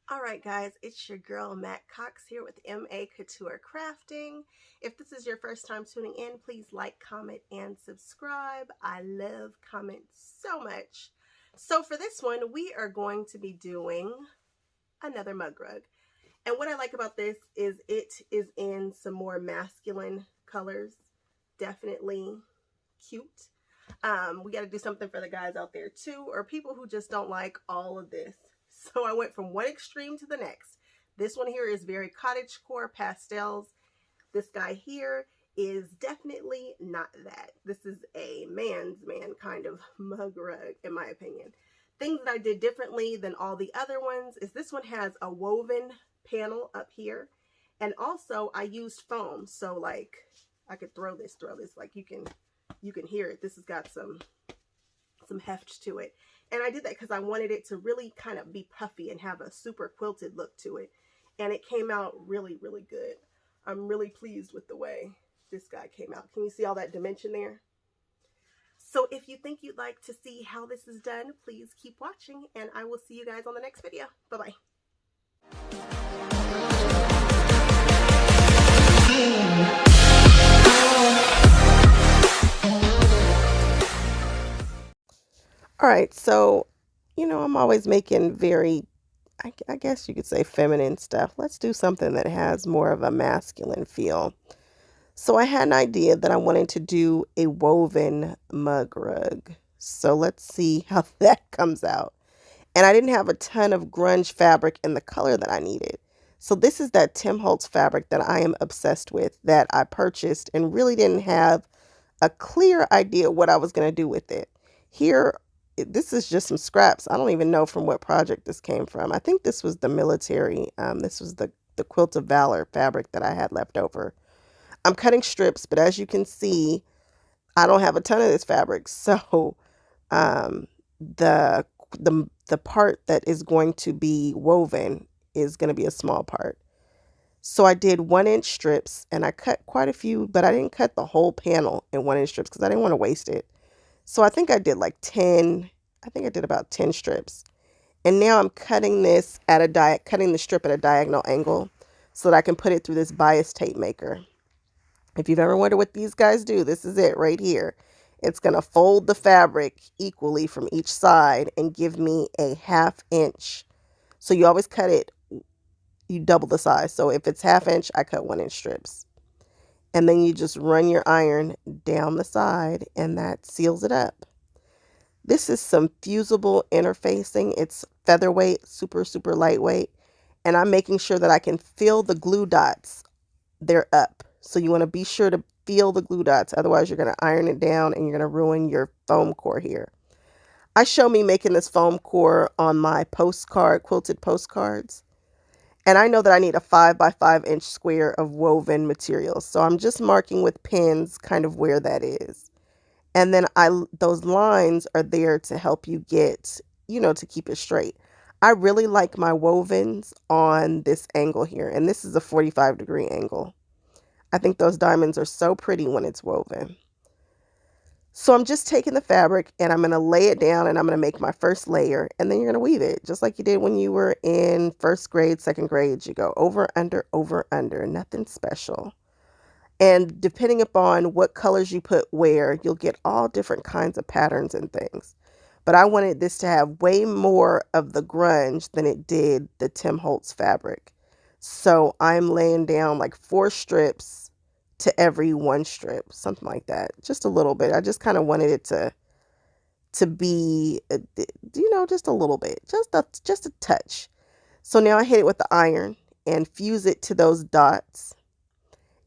All right, guys, it's your girl Matt Cox here with MA Couture Crafting. If this is your first time tuning in, please like, comment, and subscribe. I love comments so much. So for this one, we are going to be doing another mug rug. And what I like about this is it is in some more masculine colors. Definitely cute. We got to do something for the guys out there too, or people who just don't like all of this. So I went from one extreme to the next. This one here is very cottagecore pastels. This guy here is definitely not that. This is a man's man kind of mug rug, in my opinion. Things that I did differently than all the other ones is this one has a woven panel up here. And also I used foam. So like I could throw this like you can hear it. This has got some heft to it. And I did that because I wanted it to really kind of be puffy and have a super quilted look to it. And it came out really, really good. I'm really pleased with the way this guy came out. Can you see all that dimension there? So if you think you'd like to see how this is done, please keep watching and I will see you guys on the next video. Bye-bye. All right, so, I'm always making very, I guess you could say feminine stuff. Let's do something that has more of a masculine feel. So I had an idea that I wanted to do a woven mug rug. So let's see how that comes out. And I didn't have a ton of grunge fabric in the color that I needed. So this is that Tim Holtz fabric that I am obsessed with that I purchased and really didn't have a clear idea what I was going to do with it. Here, this is just some scraps. I don't even know from what project this came from. I think this was the military. This was the Quilt of Valor fabric that I had left over. I'm cutting strips, but as you can see, I don't have a ton of this fabric. So the the part that is going to be woven is going to be a small part. So I did 1-inch strips and I cut quite a few, but I didn't cut the whole panel in 1-inch strips because I didn't want to waste it. So I think I did like 10, I think I did about 10 strips. And now I'm cutting this at a cutting the strip at a diagonal angle so that I can put it through this bias tape maker. If you've ever wondered what these guys do, this is it right here. It's going to fold the fabric equally from each side and give me a 1/2 inch. So you always cut it, you double the size. So if it's 1/2 inch, I cut 1-inch strips. And then you just run your iron down the side and that seals it up. This is some fusible interfacing. It's featherweight, super, super lightweight. And I'm making sure that I can feel the glue dots. They're up. So you want to be sure to feel the glue dots. Otherwise, you're going to iron it down and you're going to ruin your foam core here. I show me making this foam core on my postcard, quilted postcards. And I know that I need a 5 by 5 inch square of woven material. So I'm just marking with pins kind of where that is. And then those lines are there to help you get, to keep it straight. I really like my wovens on this angle here. And this is a 45-degree angle. I think those diamonds are so pretty when it's woven. So I'm just taking the fabric and I'm going to lay it down and I'm going to make my first layer. And then you're going to weave it just like you did when you were in first grade, second grade. You go over, under, nothing special. And depending upon what colors you put where, you'll get all different kinds of patterns and things. But I wanted this to have way more of the grunge than it did the Tim Holtz fabric. So I'm laying down like 4 strips to every 1 strip, something like that. Just a little bit. I just kind of wanted it to be, just a little bit, just a touch. So now I hit it with the iron and fuse it to those dots.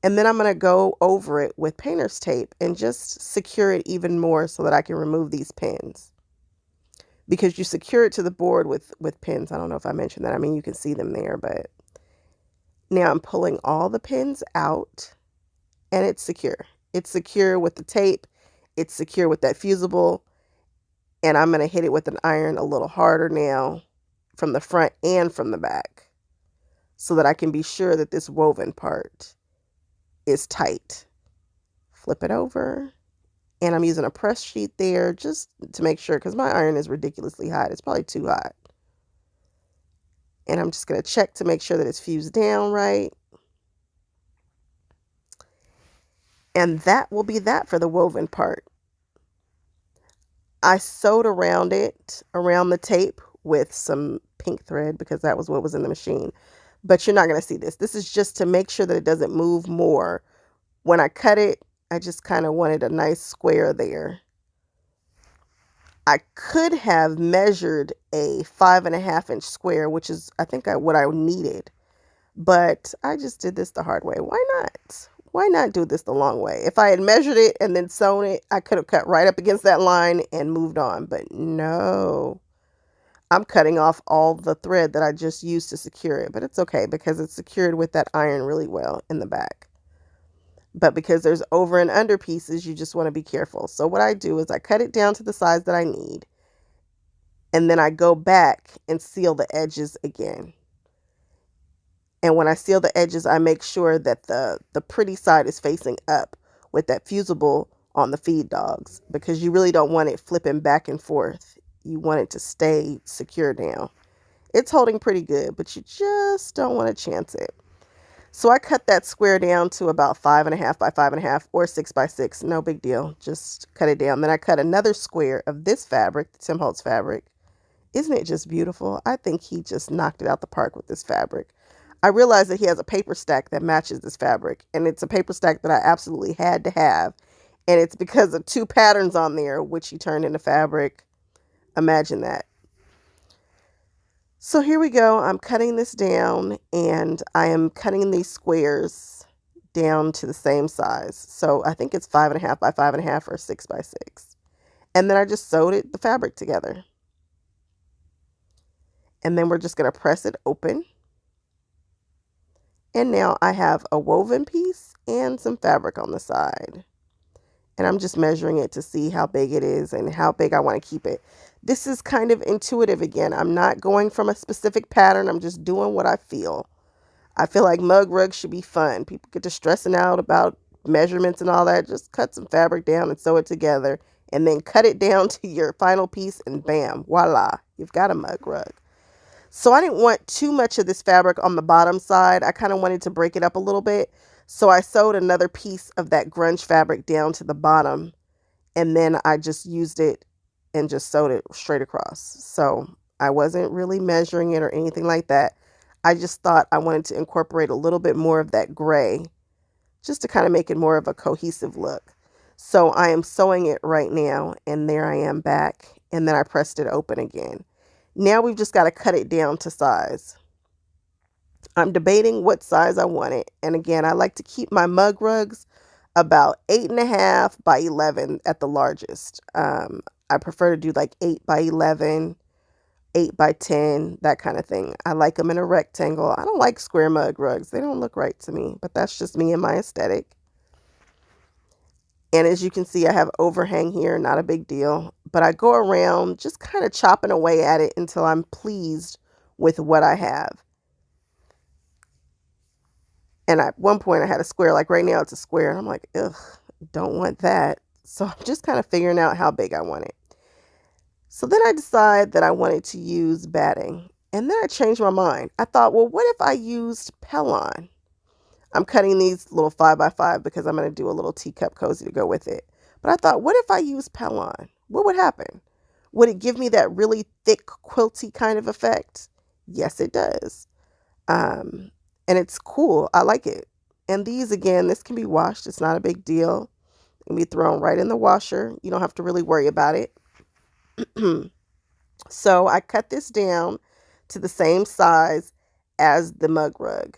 And then I'm going to go over it with painter's tape and just secure it even more so that I can remove these pins. Because you secure it to the board with pins. I don't know if I mentioned that. I mean, you can see them there, but now I'm pulling all the pins out and it's secure. It's secure with the tape. It's secure with that fusible. And I'm going to hit it with an iron a little harder now from the front and from the back so that I can be sure that this woven part is tight. Flip it over. And I'm using a press sheet there just to make sure because my iron is ridiculously hot. It's probably too hot. And I'm just going to check to make sure that it's fused down right. And that will be that for the woven part. I sewed around it, around the tape with some pink thread because that was what was in the machine. But you're not going to see this. This is just to make sure that it doesn't move more. When I cut it, I just kind of wanted a nice square there. I could have measured a 5.5-inch square, which is, I think, what I needed. But I just did this the hard way. Why not? Why not do this the long way? If I had measured it and then sewn it, I could have cut right up against that line and moved on. But no, I'm cutting off all the thread that I just used to secure it. But it's okay because it's secured with that iron really well in the back. But because there's over and under pieces, you just want to be careful. So what I do is I cut it down to the size that I need. And then I go back and seal the edges again. And when I seal the edges, I make sure that the pretty side is facing up with that fusible on the feed dogs, because you really don't want it flipping back and forth. You want it to stay secure down. It's holding pretty good, but you just don't want to chance it. So I cut that square down to about 5.5 by 5.5 or 6 by 6. No big deal. Just cut it down. Then I cut another square of this fabric, the Tim Holtz fabric. Isn't it just beautiful? I think he just knocked it out the park with this fabric. I realized that he has a paper stack that matches this fabric, and it's a paper stack that I absolutely had to have. And it's because of 2 patterns on there, which he turned into fabric. Imagine that. So here we go. I'm cutting this down, and I am cutting these squares down to the same size. So I think it's 5.5 by 5.5 or 6 by 6. And then I just sewed the fabric together. And then we're just going to press it open. And now I have a woven piece and some fabric on the side. And I'm just measuring it to see how big it is and how big I want to keep it. This is kind of intuitive again. I'm not going from a specific pattern. I'm just doing what I feel. I feel like mug rugs should be fun. People get to stressing out about measurements and all that. Just cut some fabric down and sew it together. And then cut it down to your final piece and bam, voila, you've got a mug rug. So I didn't want too much of this fabric on the bottom side. I kind of wanted to break it up a little bit. So I sewed another piece of that grunge fabric down to the bottom. And then I just used it and just sewed it straight across. So I wasn't really measuring it or anything like that. I just thought I wanted to incorporate a little bit more of that gray just to kind of make it more of a cohesive look. So I am sewing it right now. And there I am back. And then I pressed it open again. Now we've just got to cut it down to size. I'm debating what size I want it. And again, I like to keep my mug rugs about 8.5 by 11 at the largest. I prefer to do like 8 by 11, 8 by 10, that kind of thing. I like them in a rectangle. I don't like square mug rugs. They don't look right to me, but that's just me and my aesthetic. And as you can see, I have overhang here, not a big deal. But I go around just kind of chopping away at it until I'm pleased with what I have. And at one point I had a square, like right now it's a square. And I'm like, ugh, don't want that. So I'm just kind of figuring out how big I want it. So then I decided that I wanted to use batting. And then I changed my mind. I thought, well, what if I used Pellon? I'm cutting these little 5 by 5 because I'm going to do a little teacup cozy to go with it. But I thought, what if I use Pellon? What would happen? Would it give me that really thick quilty kind of effect? Yes, it does. And it's cool. I like it. And these, again, this can be washed. It's not a big deal. It can be thrown right in the washer. You don't have to really worry about it. So I cut this down to the same size as the mug rug.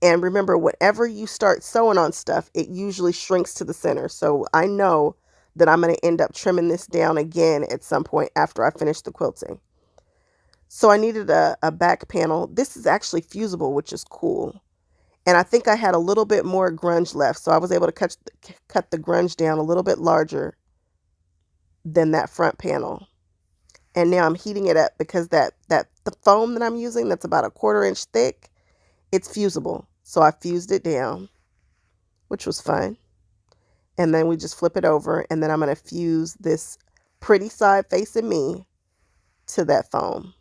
And remember, whatever you start sewing on stuff, it usually shrinks to the center. So I know that I'm going to end up trimming this down again at some point after I finish the quilting. So I needed a back panel. This is actually fusible, which is cool. And I think I had a little bit more grunge left. So I was able to cut the grunge down a little bit larger than that front panel. And now I'm heating it up because the foam that I'm using, that's about 1/4 inch thick, it's fusible. So I fused it down, which was fun. And then we just flip it over, and then I'm going to fuse this pretty side facing me to that foam.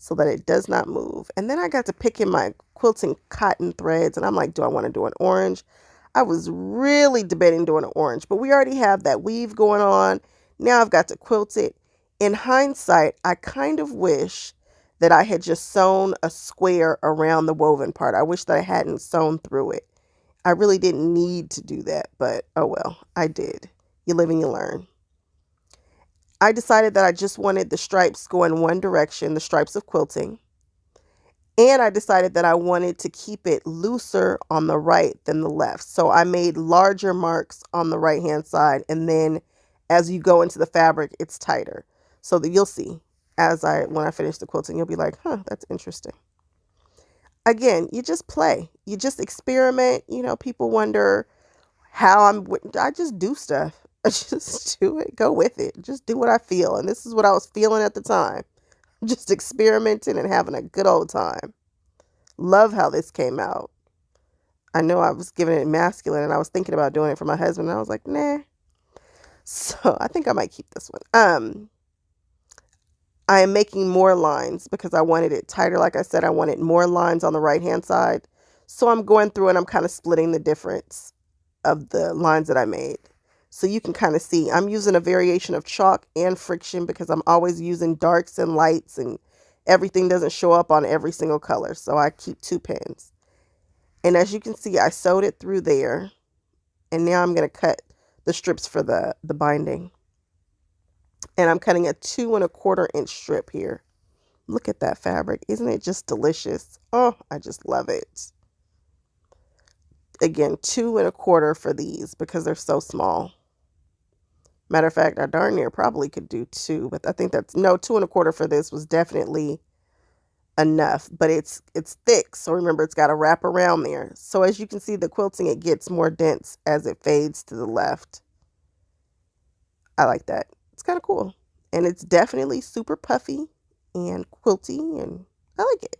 so that it does not move. And then I got to pick in my quilting cotton threads, and I'm like, do I want to do an orange? I was really debating doing an orange, but we already have that weave going on. Now I've got to quilt it. In hindsight, I kind of wish that I had just sewn a square around the woven part. I wish that I hadn't sewn through it. I really didn't need to do that, but oh well, I did. You live and you learn. I decided that I just wanted the stripes going one direction, the stripes of quilting. And I decided that I wanted to keep it looser on the right than the left. So I made larger marks on the right hand side. And then as you go into the fabric, it's tighter. So that you'll see when I finish the quilting, you'll be like, huh, that's interesting. Again, you just play. You just experiment. You know, people wonder how I just do stuff. I just do it. Go with it. Just do what I feel. And this is what I was feeling at the time. Just experimenting and having a good old time. Love how this came out. I know I was giving it masculine and I was thinking about doing it for my husband and I was like, nah. So I think I might keep this one. I am making more lines because I wanted it tighter. Like I said, I wanted more lines on the right hand side. So I'm going through and I'm kind of splitting the difference of the lines that I made. So you can kind of see I'm using a variation of chalk and friction because I'm always using darks and lights and everything doesn't show up on every single color. So I keep 2 pens. And as you can see, I sewed it through there. And now I'm going to cut the strips for the binding. And I'm cutting a 2 1/4 inch strip here. Look at that fabric. Isn't it just delicious? Oh, I just love it. Again, 2 1/4 for these because they're so small. Matter of fact, I darn near probably could do 2, but I think 2 1/4 for this was definitely enough, but it's thick. So remember, it's got to wrap around there. So as you can see, the quilting, it gets more dense as it fades to the left. I like that. It's kind of cool. And it's definitely super puffy and quilty, and I like it.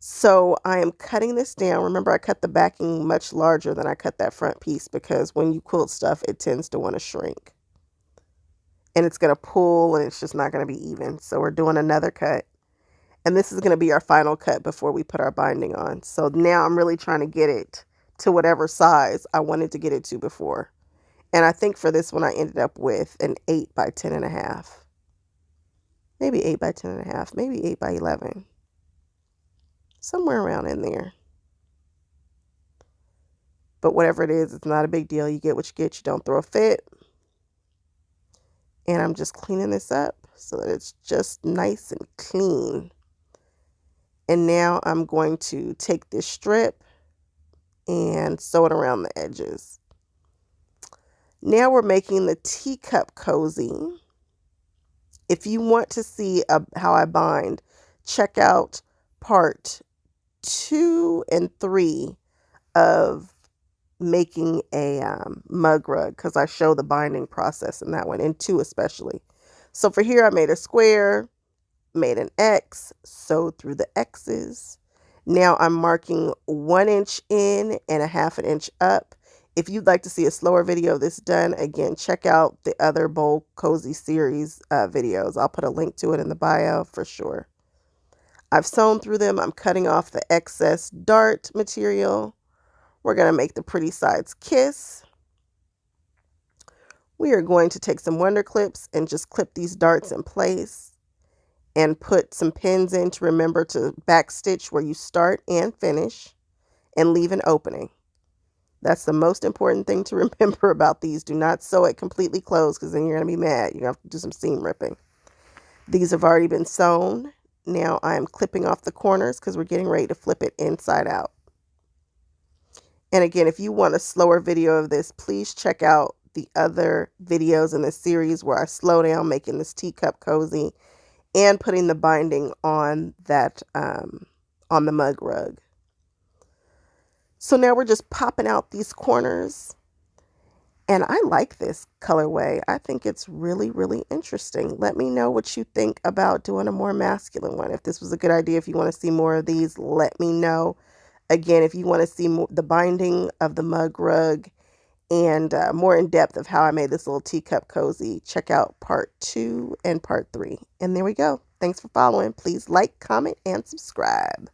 So I am cutting this down. Remember, I cut the backing much larger than I cut that front piece because when you quilt stuff, it tends to want to shrink. And it's going to pull and it's just not going to be even. So we're doing another cut. And this is going to be our final cut before we put our binding on. So now I'm really trying to get it to whatever size I wanted to get it to before. And I think for this one, I ended up with an 8 by 10.5. Maybe 8 by 10.5. Maybe 8 by 11. Somewhere around in there. But whatever it is, it's not a big deal. You get what you get. You don't throw a fit. And I'm just cleaning this up so that it's just nice and clean. And now I'm going to take this strip and sew it around the edges. Now we're making the teacup cozy. If you want to see how I bind, check out part 2 and 3 of making a mug rug because I show the binding process in that one, and 2 especially. So for here, I made a square, made an X, sewed through the X's. Now I'm marking 1 inch in and 1/2 inch up. If you'd like to see a slower video of this done, again, check out the other Bowl Cozy series videos. I'll put a link to it in the bio for sure. I've sewn through them. I'm cutting off the excess dart material. We're going to make the pretty sides kiss. We are going to take some wonder clips and just clip these darts in place and put some pins in to remember to back stitch where you start and finish and leave an opening. That's the most important thing to remember about these. Do not sew it completely closed because then you're going to be mad. You have to do some seam ripping. These have already been sewn. Now I am clipping off the corners because we're getting ready to flip it inside out. And again, if you want a slower video of this, please check out the other videos in this series where I slow down making this teacup cozy and putting the binding on that on the mug rug. So now we're just popping out these corners. And I like this colorway. I think it's really, really interesting. Let me know what you think about doing a more masculine one. If this was a good idea, if you want to see more of these, let me know. Again, if you want to see the binding of the mug rug and more in depth of how I made this little teacup cozy, check out part 2 and part 3. And there we go. Thanks for following. Please like, comment, and subscribe.